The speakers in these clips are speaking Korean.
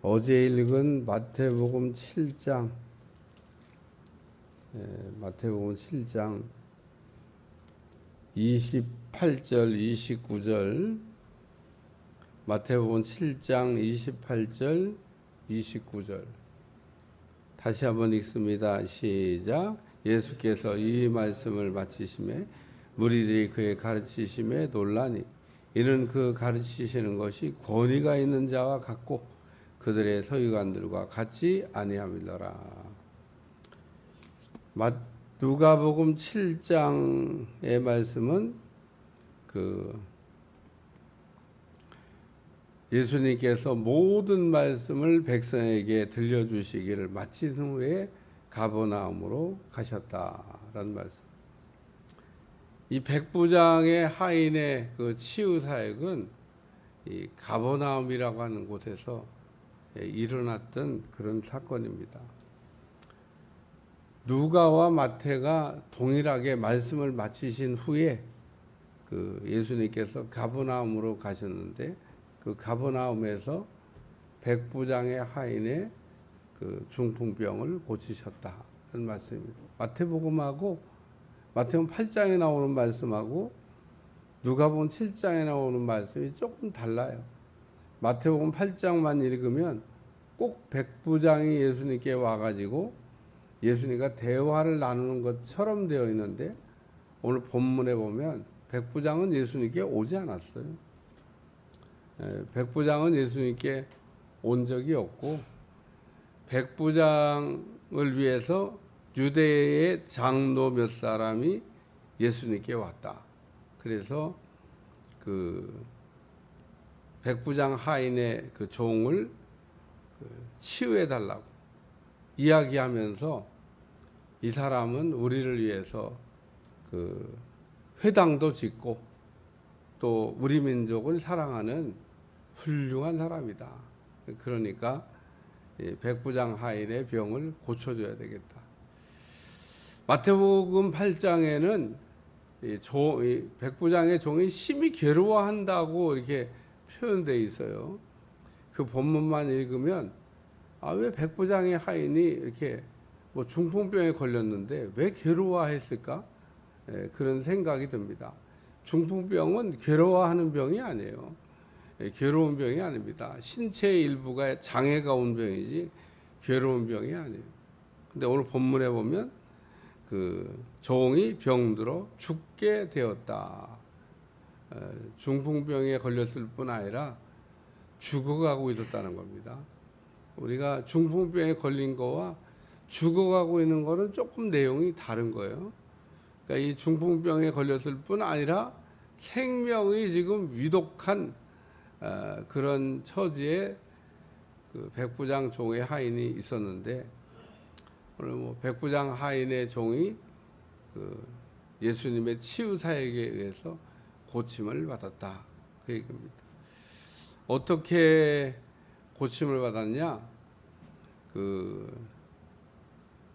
어제 읽은 마태복음 7장, 마태복음 7장 28절, 29절, 마태복음 7장 28절, 29절. 다시 한번 읽습니다. 시작. 예수께서 이 말씀을 마치심에 무리들이 그의 가르치심에 놀라니 이는 그 가르치시는 것이 권위가 있는 자와 같고 그들의 서기관들과 같이 아니함이더라. 누가복음 7장의 말씀은 예수님께서 모든 말씀을 백성에게 들려주시기를 마친 후에 가버나움으로 가셨다라는 말씀. 이 백부장의 하인의 그 치유 사역은 이 가버나움이라고 하는 곳에서 일어났던 그런 사건입니다. 누가와 마태가 동일하게 말씀을 마치신 후에 예수님께서 가버나움으로 가셨는데 그 가버나움에서 백부장의 하인의 중풍병을 고치셨다는 말씀입니다. 마태복음 8장에 나오는 말씀하고 누가복음 7장에 나오는 말씀이 조금 달라요. 마태복음 8장만 읽으면 꼭 백부장이 예수님께 와가지고 예수님과 대화를 나누는 것처럼 되어 있는데 오늘 본문에 보면 백부장은 예수님께 오지 않았어요. 백부장은 예수님께 온 적이 없고 백부장을 위해서 유대의 장로 몇 사람이 예수님께 왔다. 그래서 백부장 하인의 종을 치유해 달라고 이야기하면서 이 사람은 우리를 위해서 회당도 짓고 또 우리 민족을 사랑하는 훌륭한 사람이다. 그러니까 백부장 하인의 병을 고쳐줘야 되겠다. 마태복음 8장에는 백부장의 종이 심히 괴로워한다고 이렇게 표현되어 있어요. 그 본문만 읽으면 왜 백부장의 하인이 이렇게 중풍병에 걸렸는데 왜 괴로워했을까? 그런 생각이 듭니다. 중풍병은 괴로워하는 병이 아니에요. 괴로운 병이 아닙니다. 신체의 일부가 장애가 온 병이지 괴로운 병이 아니에요. 근데 오늘 본문에 보면 종이 병들어 죽게 되었다. 중풍병에 걸렸을 뿐 아니라 죽어가고 있었다는 겁니다. 우리가 중풍병에 걸린 거와 죽어가고 있는 거는 조금 내용이 다른 거예요. 그러니까 이 중풍병에 걸렸을 뿐 아니라 생명이 지금 위독한 그런 처지에 백부장 종의 하인이 있었는데 오늘 백부장 하인의 종이 예수님의 치유 사역에 의해서 고침을 받았다. 그 얘기입니다. 어떻게 고침을 받았냐?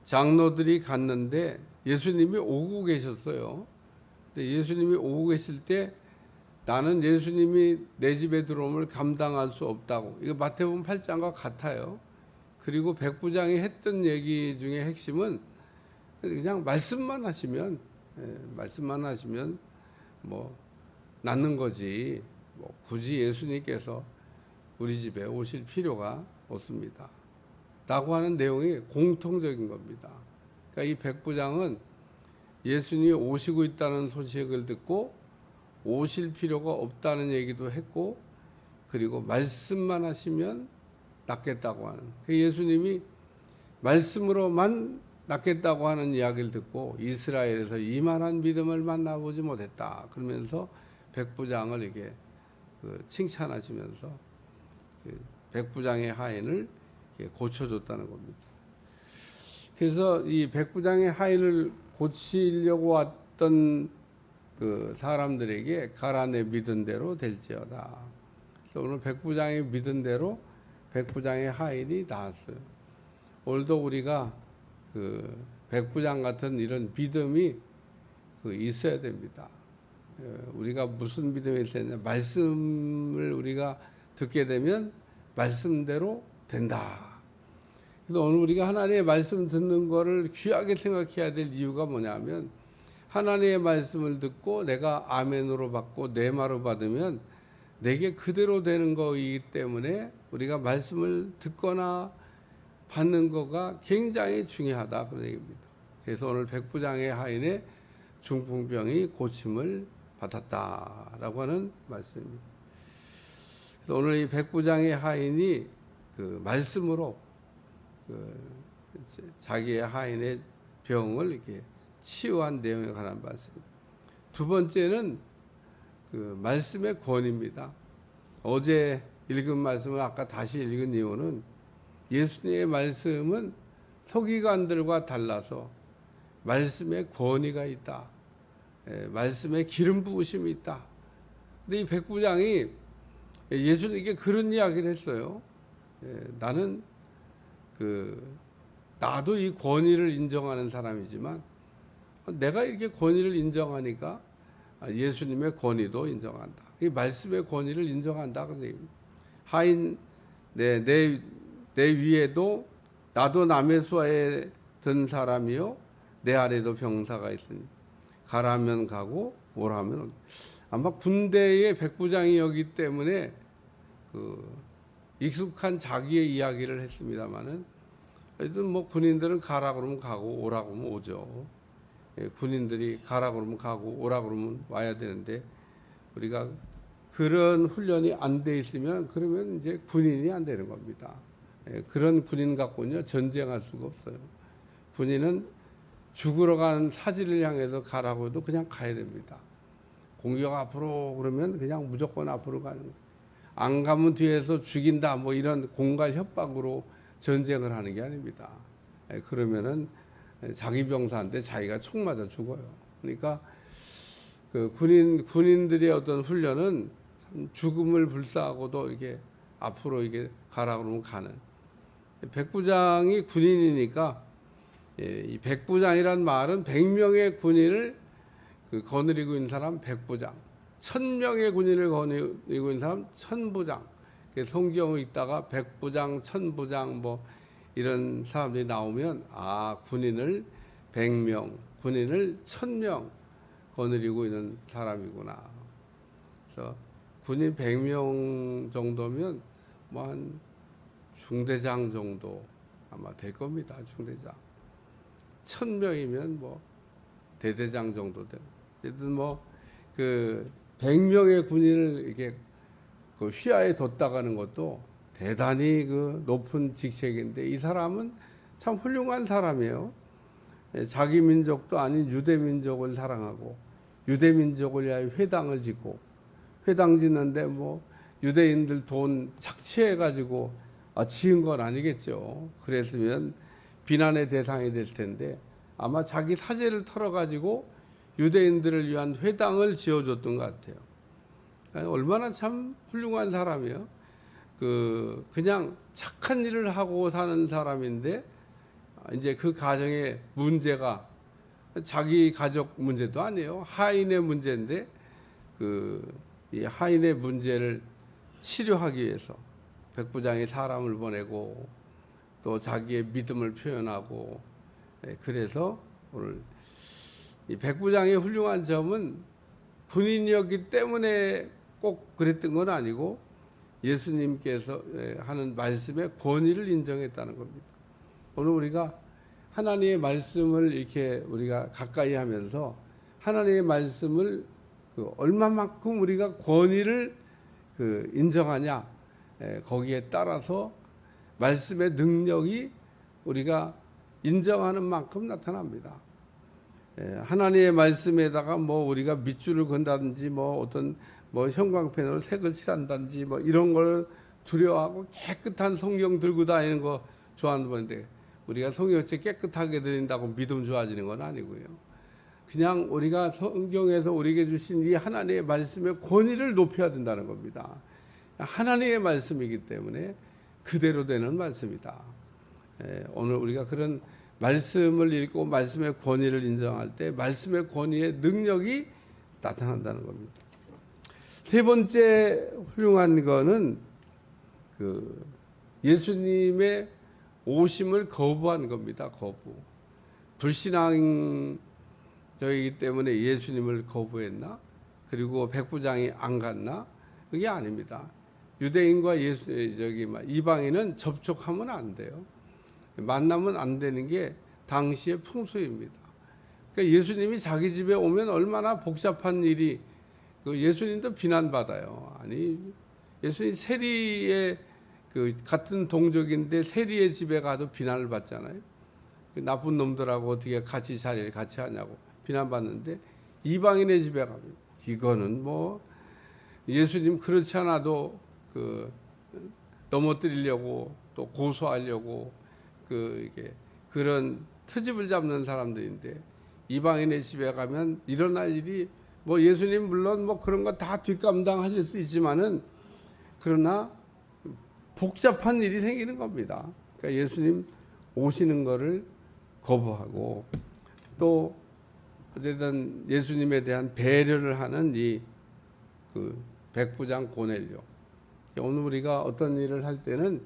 장로들이 갔는데 예수님이 오고 계셨어요. 근데 예수님이 오고 계실 때 나는 예수님이 내 집에 들어옴을 감당할 수 없다고. 이거 마태복음 8장과 같아요. 그리고 백부장이 했던 얘기 중에 핵심은 그냥 말씀만 하시면 낫는 거지. 굳이 예수님께서 우리 집에 오실 필요가 없습니다. 라고 하는 내용이 공통적인 겁니다. 그러니까 이 백부장은 예수님이 오시고 있다는 소식을 듣고 오실 필요가 없다는 얘기도 했고 그리고 말씀만 하시면 낫겠다고 하는 예수님이 말씀으로만 낫겠다고 하는 이야기를 듣고 이스라엘에서 이만한 믿음을 만나보지 못했다. 그러면서 백부장을 이렇게 칭찬하시면서 백부장의 하인을 고쳐줬다는 겁니다. 그래서 이 백부장의 하인을 고치려고 왔던 사람들에게 가라 내 믿은 대로 될지어다. 그래서 오늘 백부장이 믿은 대로 백부장의 하인이 나았어요. 오늘도 우리가 백부장 같은 이런 믿음이 있어야 됩니다. 우리가 무슨 믿음이 있었냐? 말씀을 우리가 듣게 되면 말씀대로 된다. 그래서 오늘 우리가 하나님의 말씀 듣는 거를 귀하게 생각해야 될 이유가 뭐냐면, 하나님의 말씀을 듣고 내가 아멘으로 받고 내 말로 받으면 내게 그대로 되는 거이기 때문에 우리가 말씀을 듣거나 받는 거가 굉장히 중요하다, 그런 얘기입니다. 그래서 오늘 백부장의 하인의 중풍병이 고침을 받았다라고 하는 말씀입니다. 그래서 오늘 이 백부장의 하인이 그 말씀으로 자기의 하인의 병을 이렇게 치유한 내용에 관한 말씀. 두 번째는 그 말씀의 권위입니다. 어제 읽은 말씀을 아까 다시 읽은 이유는 예수님의 말씀은 서기관들과 달라서 말씀의 권위가 있다. 말씀의 기름 부으심이 있다. 근데 이 백부장이 예수님께 그런 이야기를 했어요. 나는 나도 이 권위를 인정하는 사람이지만 내가 이렇게 권위를 인정하니까 예수님의 권위도 인정한다. 이 말씀의 권위를 인정한다. 하인 내 위에도 나도 남의 수하에 든 사람이요 내 아래도 병사가 있으니 가라면 가고 오라면 온다. 아마 군대의 백부장이었기 때문에 익숙한 자기의 이야기를 했습니다마는 하여튼 뭐 군인들은 가라 그러면 가고 오라 그러면 오죠. 군인들이 가라 그러면 가고 오라 그러면 와야 되는데 우리가 그런 훈련이 안 돼 있으면 그러면 이제 군인이 안 되는 겁니다. 그런 군인 갖고는요 전쟁할 수가 없어요. 군인은 죽으러 가는 사지를 향해서 가라고 해도 그냥 가야 됩니다. 공격 앞으로 그러면 그냥 무조건 앞으로 가는 거예요. 안 가면 뒤에서 죽인다 뭐 이런 공갈 협박으로 전쟁을 하는 게 아닙니다. 그러면은 자기 병사한테 자기가 총 맞아 죽어요. 그러니까 그 군인들의 어떤 훈련은 죽음을 불사하고도 이게 앞으로 이게 가라 그러면 가는. 백부장이 군인이니까 이 백부장이란 말은 100명의 군인을 거느리고 있는 사람 백부장, 1000명의 군인을 거느리고 있는 사람 천부장. 성경을 읽다가 백부장, 천부장 뭐 이런 사람들이 나오면 군인을 100명, 군인을 1000명 거느리고 있는 사람이구나. 그래서 군인 100명 정도면 뭐 한 중대장 정도 아마 될 겁니다. 중대장. 1000명이면 뭐 대대장 정도 되는. 어쨌든 뭐 100명의 군인을 이렇게 휘하에 뒀다가는 것도 대단히 높은 직책인데 이 사람은 참 훌륭한 사람이에요. 자기 민족도 아닌 유대 민족을 사랑하고 유대 민족을 위하여 회당을 짓고 회당 짓는데 뭐 유대인들 돈 착취해 가지고 지은 건 아니겠죠. 그랬으면 비난의 대상이 될 텐데 아마 자기 사제를 털어 가지고 유대인들을 위한 회당을 지어줬던 것 같아요. 얼마나 참 훌륭한 사람이에요. 그냥 착한 일을 하고 사는 사람인데 이제 그 가정의 문제가 자기 가족 문제도 아니에요. 하인의 문제인데 이 하인의 문제를 치료하기 위해서 백부장이 사람을 보내고 또 자기의 믿음을 표현하고 그래서 오늘 이 백부장의 훌륭한 점은 군인이었기 때문에 꼭 그랬던 건 아니고 예수님께서 하는 말씀의 권위를 인정했다는 겁니다. 오늘 우리가 하나님의 말씀을 이렇게 우리가 가까이 하면서 하나님의 말씀을 얼마만큼 우리가 권위를 인정하냐 거기에 따라서 말씀의 능력이 우리가 인정하는 만큼 나타납니다. 하나님의 말씀에다가 뭐 우리가 밑줄을 건다든지 뭐 어떤 뭐 형광펜으로 색을 칠한다든지 뭐 이런 걸 두려워하고 깨끗한 성경 들고 다니는 거 좋아하는 분인데 우리가 성경책 깨끗하게 드린다고 믿음 좋아지는 건 아니고요. 그냥 우리가 성경에서 우리에게 주신 이 하나님의 말씀의 권위를 높여야 된다는 겁니다. 하나님의 말씀이기 때문에 그대로 되는 말씀이다. 오늘 우리가 그런 말씀을 읽고 말씀의 권위를 인정할 때 말씀의 권위의 능력이 나타난다는 겁니다. 세 번째 훌륭한 거는 예수님의 오심을 거부한 겁니다. 거부. 불신앙적이기 때문에 예수님을 거부했나? 그리고 백부장이 안 갔나? 그게 아닙니다. 유대인과 이방인은 접촉하면 안 돼요. 만나면 안 되는 게 당시의 풍소입니다. 그러니까 예수님이 자기 집에 오면 얼마나 복잡한 일이, 예수님도 비난받아요. 아니, 예수님 세리의 같은 동족인데 세리의 집에 가도 비난을 받잖아요. 나쁜 놈들하고 어떻게 같이 자리를 같이 하냐고 비난받는데, 이방인의 집에 가면 이거는 뭐 예수님 그렇지 않아도 넘어뜨리려고 또 고소하려고 이게 그런 트집을 잡는 사람들인데, 이방인의 집에 가면 일어날 일이 뭐 예수님 물론 뭐 그런 거 다 뒷감당하실 수 있지만은, 그러나 복잡한 일이 생기는 겁니다. 그러니까 예수님 오시는 거를 거부하고, 또 어쨌든 예수님에 대한 배려를 하는 이 백부장 고넬료. 오늘 우리가 어떤 일을 할 때는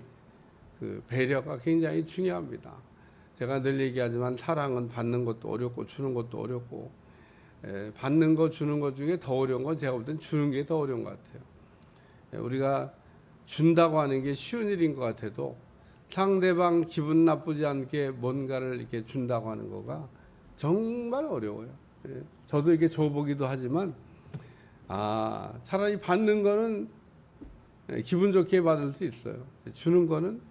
배려가 굉장히 중요합니다. 제가 늘 얘기하지만 사랑은 받는 것도 어렵고 주는 것도 어렵고, 받는 거 주는 것 중에 더 어려운 건 제가 볼 땐 주는 게 더 어려운 것 같아요. 우리가 준다고 하는 게 쉬운 일인 것 같아도 상대방 기분 나쁘지 않게 뭔가를 이렇게 준다고 하는 거가 정말 어려워요. 저도 이렇게 줘보기도 하지만, 차라리 받는 거는 기분 좋게 받을 수 있어요. 주는 거는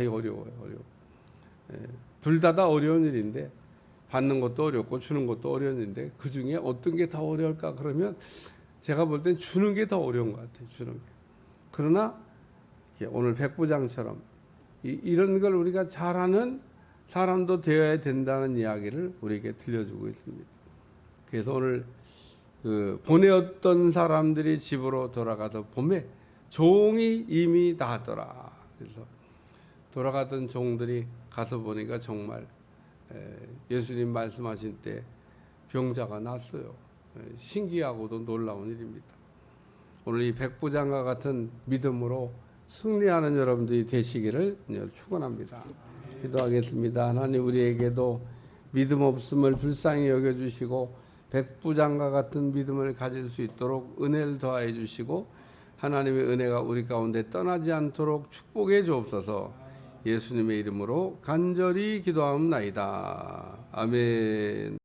이거 어려워요. 둘 다 어려운 일인데, 받는 것도 어렵고 주는 것도 어려운 일인데, 그 중에 어떤 게 더 어려울까 그러면 제가 볼 땐 주는 게 더 어려운 것 같아요. 주는 게. 그러나 오늘 백부장처럼 이런 걸 우리가 잘하는 사람도 되어야 된다는 이야기를 우리에게 들려주고 있습니다. 그래서 오늘 보내었던 사람들이 집으로 돌아가서 봄에 종이 이미 나더라. 그래서 돌아가던 종들이 가서 보니까 정말 예수님 말씀하신 때 병자가 낫어요. 신기하고도 놀라운 일입니다. 오늘 이 백부장과 같은 믿음으로 승리하는 여러분들이 되시기를 축원합니다. 기도하겠습니다. 하나님, 우리에게도 믿음 없음을 불쌍히 여겨주시고 백부장과 같은 믿음을 가질 수 있도록 은혜를 더하여 주시고, 하나님의 은혜가 우리 가운데 떠나지 않도록 축복해 주옵소서. 예수님의 이름으로 간절히 기도하옵나이다. 아멘.